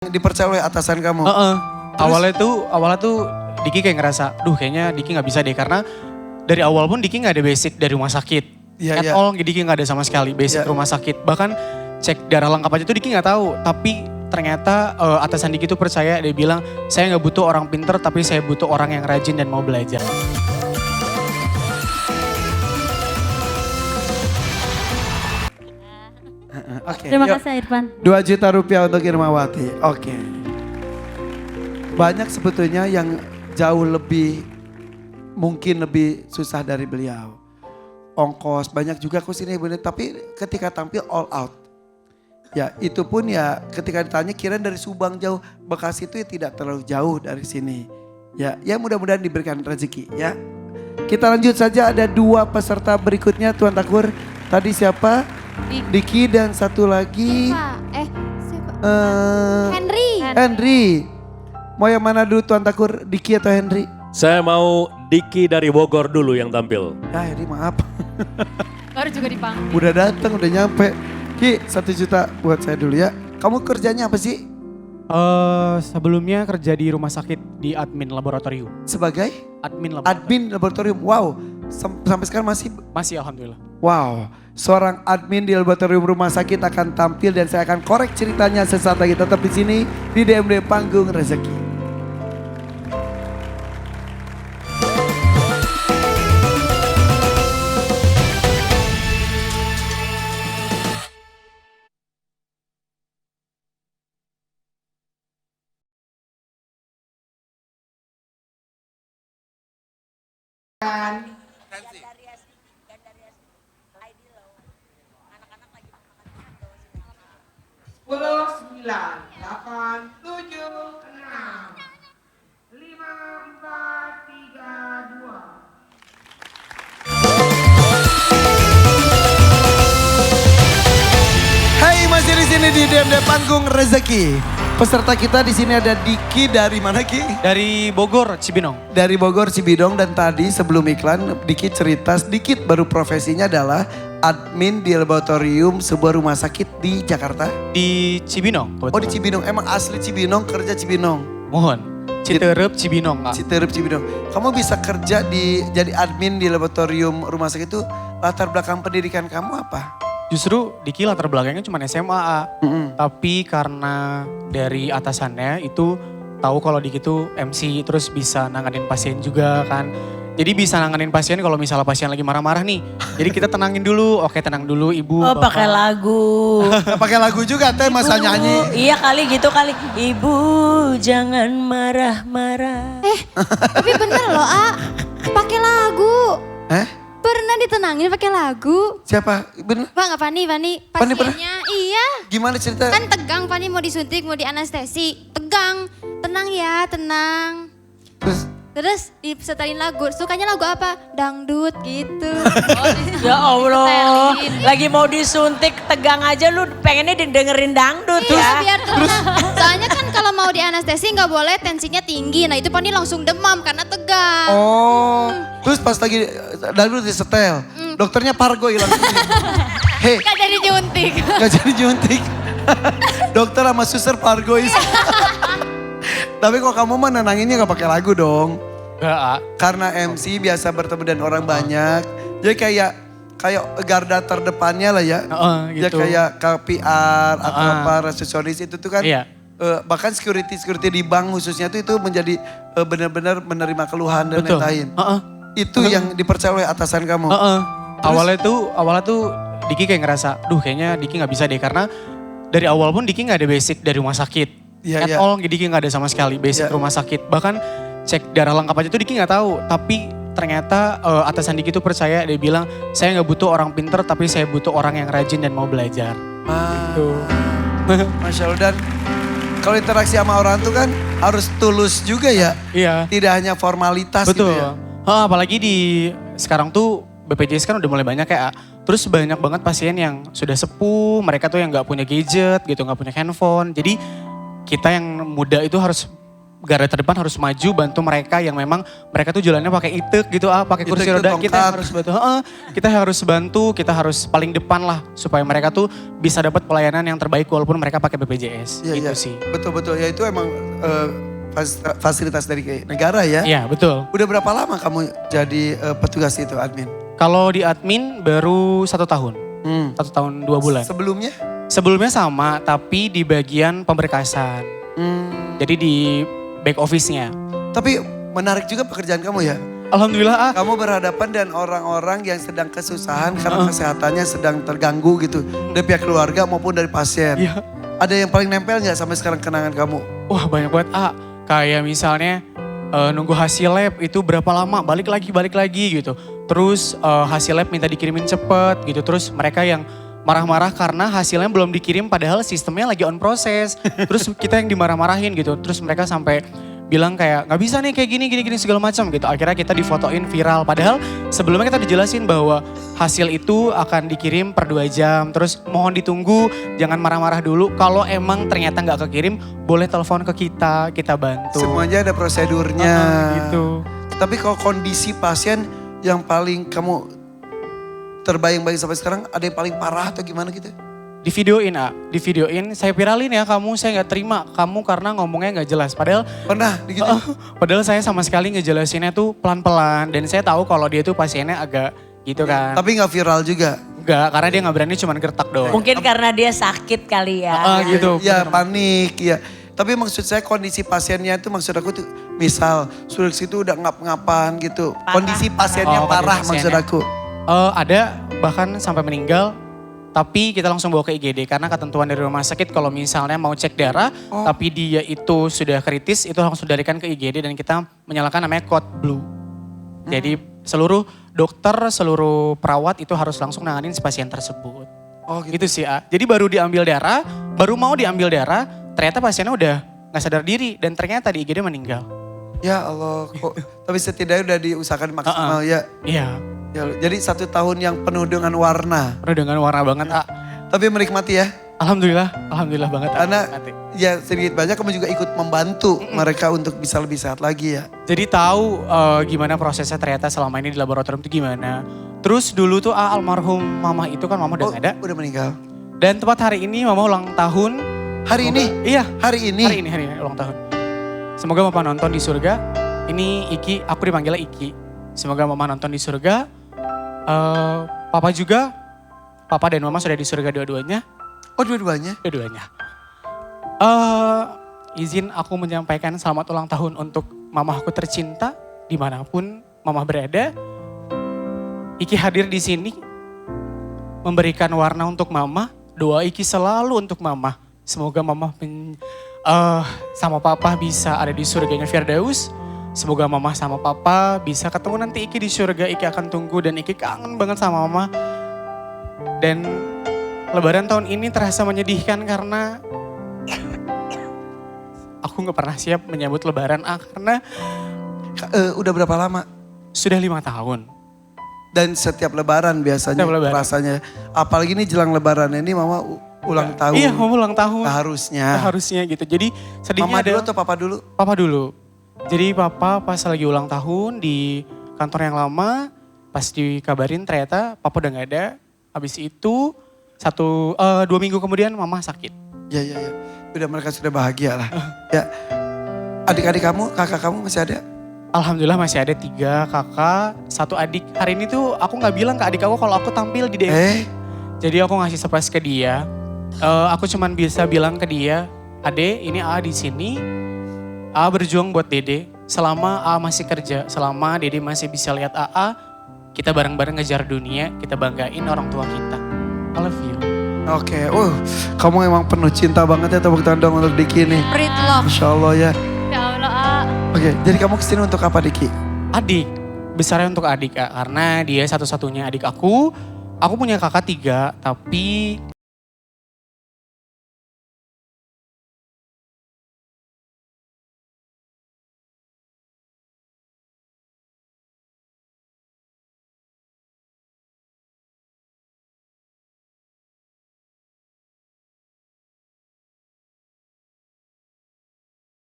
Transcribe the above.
Dipercaya oleh atasan kamu. Awalnya tuh Diki kayak ngerasa, kayaknya Diki nggak bisa deh karena dari awal pun Diki nggak ada basic dari rumah sakit. At all Diki nggak ada sama sekali basic rumah sakit. Bahkan cek darah lengkap aja tuh Diki nggak tahu. Tapi ternyata atasan Diki tuh percaya, dia bilang saya nggak butuh orang pinter tapi saya butuh orang yang rajin dan mau belajar. Terima kasih Irfan. 2 juta rupiah untuk Irmawati. Oke. Banyak sebetulnya yang jauh lebih, mungkin lebih susah dari beliau. Ongkos, banyak juga aku sini bener, tapi ketika tampil all out. Ya itu pun ya ketika ditanya kira dari Subang jauh, Bekasi itu ya tidak terlalu jauh dari sini. Ya mudah-mudahan diberikan rezeki ya. Kita lanjut saja, ada 2 peserta berikutnya Tuan Takur. Tadi siapa? Diki dan satu lagi. Siapa? Henry. Mau yang mana dulu Tuan Takur, Diki atau Henry? Saya mau Diki dari Bogor dulu yang tampil. Ya Henry maaf. Baru juga dipanggil. Udah datang, udah nyampe. Ki 1 juta buat saya dulu ya. Kamu kerjanya apa sih? Sebelumnya kerja di rumah sakit di admin laboratorium. Sebagai? Admin laboratorium. Admin laboratorium. Wow, sampai sekarang masih? Masih alhamdulillah. Wow, seorang admin di laboratorium rumah sakit akan tampil dan saya akan korek ceritanya sesaat lagi. Tetap di sini di DMD Panggung Rezeki. Sepuluh, 9, 8, 7, 6, 5, 4, 3, 2. Hai, masih di sini di DMD Panggung Rezeki. Peserta kita di sini ada Diki dari mana Ki? Dari Bogor, Cibinong. Dari Bogor Cibinong, dan tadi sebelum iklan Diki cerita sedikit baru profesinya adalah admin di laboratorium sebuah rumah sakit di Jakarta. Di Cibinong. Oh di Cibinong, emang asli Cibinong, kerja Cibinong. Mohon. Citerep Cibinong. Citerep Cibinong. Kamu bisa kerja jadi admin di laboratorium rumah sakit itu, latar belakang pendidikan kamu apa? Justru Diki latar belakangnya cuma SMA. Tapi karena dari atasannya itu tahu kalau Diki itu MC, terus bisa nanganin pasien juga kan. Jadi bisa nanganin pasien kalau misalnya pasien lagi marah-marah nih. Jadi kita tenangin dulu, oke tenang dulu ibu. Oh bapak. pakai lagu. Pakai lagu juga teh masa nyanyi. Iya kali gitu kali. Ibu jangan marah-marah. Tapi bener loh pakai lagu. Pernah ditenangin pakai lagu. Siapa? Bener? Pak nggak Fani Fani pernah? pasiennya iya. Gimana cerita? Kan tegang Fani mau disuntik mau dianestesi. Tegang, tenang ya tenang. Terus disetelin lagu, sukanya lagu apa? Dangdut gitu. Ya Allah, lagi mau disuntik tegang aja lu pengennya didengerin dangdut Iya ya. biar tenang. Soalnya kan kalau mau dianestesi nggak boleh tensinya tinggi. Nah itu Fani langsung demam karena tegang. Oh, terus pas lagi dulu disetel, dokternya Pargo hilang. Hei, Gak jadi nyuntik. gak jadi nyuntik. Dokter sama suster Pargois. Tapi kok kamu mah nenanginnya gak pakai lagu dong? Enggak, Karena MC biasa bertemu dengan orang banyak. Jadi kayak garda terdepannya lah ya. Ya gitu. kayak KPR atau apa resepsionis itu tuh kan. Iya. Bahkan security di bank khususnya itu menjadi benar-benar menerima keluhan dan Betul. lain-lain. Itu yang dipercaya oleh atasan kamu. Awalnya tuh Diki kayak ngerasa, kayaknya Diki nggak bisa deh karena dari awal pun Diki nggak ada basic dari rumah sakit. At all Diki nggak ada sama sekali basic rumah sakit. Bahkan cek darah lengkap aja tuh Diki nggak tahu. Tapi ternyata atasan Diki tuh percaya, dia bilang saya nggak butuh orang pinter tapi saya butuh orang yang rajin dan mau belajar. Masya Allah, dan kalau interaksi sama orang tuh kan harus tulus juga ya. Iya. Tidak hanya formalitas Betul. gitu ya. Apalagi sekarang tuh BPJS kan udah mulai banyak ya. Terus banyak banget pasien yang sudah sepuh, mereka tuh yang nggak punya gadget gitu, nggak punya handphone. Jadi kita yang muda itu harus garda terdepan harus maju bantu mereka yang memang mereka tuh jalannya pakai itek gitu, pakai kursi Itek itu roda. Kita tongkat. harus bantu, kita harus bantu, kita harus paling depan lah supaya mereka tuh bisa dapat pelayanan yang terbaik walaupun mereka pakai BPJS. Iya, Gitu iya. sih. Betul-betul, ya itu emang fasilitas dari negara ya. Iya betul. Udah berapa lama kamu jadi petugas itu, admin? Kalau di admin baru 1 tahun, 1 tahun 2 bulan. Sebelumnya? Sebelumnya sama tapi di bagian pemberkasan. Jadi di back office-nya. Tapi menarik juga pekerjaan kamu ya. Alhamdulillah. Kamu berhadapan dengan orang-orang yang sedang kesusahan karena kesehatannya sedang terganggu gitu. Dari pihak keluarga maupun dari pasien. Iya. Ada yang paling nempel nggak sampai sekarang kenangan kamu? Wah banyak banget kayak misalnya nunggu hasil lab itu berapa lama balik lagi gitu. Terus hasil lab minta dikirimin cepet gitu. Terus mereka yang marah-marah karena hasilnya belum dikirim padahal sistemnya lagi on proses. Terus kita yang dimarah-marahin gitu. Terus mereka sampai bilang kayak nggak bisa nih kayak gini segala macam gitu. Akhirnya kita difotoin viral. Padahal sebelumnya kita dijelasin bahwa hasil itu akan dikirim per 2 jam. Terus mohon ditunggu, jangan marah-marah dulu. Kalau emang ternyata nggak kekirim, boleh telepon ke kita bantu. Semuanya ada prosedurnya. Gitu. Tapi kalau kondisi pasien yang paling kamu terbayang-bayang sampai sekarang, ada yang paling parah atau gimana gitu? Di videoin, saya viralin ya kamu, saya nggak terima kamu karena ngomongnya nggak jelas. Padahal Pernah gitu? padahal saya sama sekali ngejelasinnya tuh pelan-pelan dan saya tahu kalau dia tuh pasiennya agak gitu kan. Tapi nggak viral juga? Enggak, karena dia nggak berani cuman gertak doang. Mungkin karena dia sakit kali ya. Gitu. Ya panik, ya. Tapi maksud saya kondisi pasiennya itu maksud aku tuh misal sudah situ udah ngap-ngapan gitu. Parah. Kondisi pasiennya Oh, parah kondisi maksud pasiennya. aku. Ada bahkan sampai meninggal. Tapi kita langsung bawa ke IGD karena ketentuan dari rumah sakit kalau misalnya mau cek darah tapi dia itu sudah kritis itu langsung dilarikan ke IGD dan kita menyalakan namanya code blue. Jadi seluruh dokter, seluruh perawat itu harus langsung nanganin si pasien tersebut. Oh gitu. Gitu sih jadi baru mau diambil darah ternyata pasiennya udah gak sadar diri dan ternyata di IGD meninggal. Ya Allah kok. Tapi setidaknya udah diusahakan maksimal ya. Iya, Ya, jadi 1 tahun yang penuh dengan warna. udah dengan warna banget Tapi menikmati ya. Alhamdulillah banget. Karena Menikmati. ya sedikit banyak kamu juga ikut membantu mereka untuk bisa lebih sehat lagi ya. Jadi tahu gimana prosesnya ternyata selama ini di laboratorium itu gimana. Terus dulu tuh almarhum mama itu kan mama udah gak ada. Udah meninggal. Dan tepat hari ini mama ulang tahun. Hari ini? Iya. Hari ini? Hari ini ulang tahun. Semoga mama nonton di surga. Ini Iki, aku dipanggilnya Iki. Semoga mama nonton di surga. Papa juga. Papa dan mama sudah di surga dua-duanya. Oh dua-duanya? Dua-duanya. Izin aku menyampaikan selamat ulang tahun untuk mama aku tercinta dimanapun mama berada. Iki hadir di sini memberikan warna untuk mama. Doa Iki selalu untuk mama. Semoga mama sama papa bisa ada di surganya Firdaus. Semoga mama sama papa bisa ketemu nanti Iki di surga. Iki akan tunggu dan Iki kangen banget sama mama. Dan lebaran tahun ini terasa menyedihkan karena aku gak pernah siap menyambut lebaran karena Udah berapa lama? sudah 5 tahun. Dan setiap lebaran biasanya Setiap lebaran. rasanya. Apalagi ini jelang lebaran ini mama ulang tahun. Iya mama ulang tahun. Harusnya. Harusnya gitu. Jadi sedihnya Mama dulu atau papa dulu? Papa dulu. Jadi papa pas lagi ulang tahun di kantor yang lama, pas dikabarin ternyata papa udah gak ada. Habis itu 2 minggu kemudian mama sakit. Ya. Udah mereka sudah bahagia lah. Ya. Adik-adik kamu, kakak kamu masih ada? Alhamdulillah masih ada 3 kakak, 1 adik. Hari ini tuh aku gak bilang ke adik aku kalau aku tampil di DM. Jadi aku ngasih surprise ke dia. Aku cuman bisa bilang ke dia, Ade ini A di sini. A berjuang buat Dede. Selama A masih kerja, selama Dede masih bisa lihat AA, kita bareng-bareng ngejar dunia, kita banggain orang tua kita. I love you. Oke, kamu emang penuh cinta banget ya, tepuk tangan dong untuk Diki nih. Spread love. Masya Allah ya. Ya Allah, Oke, jadi kamu kesini untuk apa Diki? Adik, besarnya untuk adik Kak, karena dia satu-satunya adik aku. Aku punya kakak 3, tapi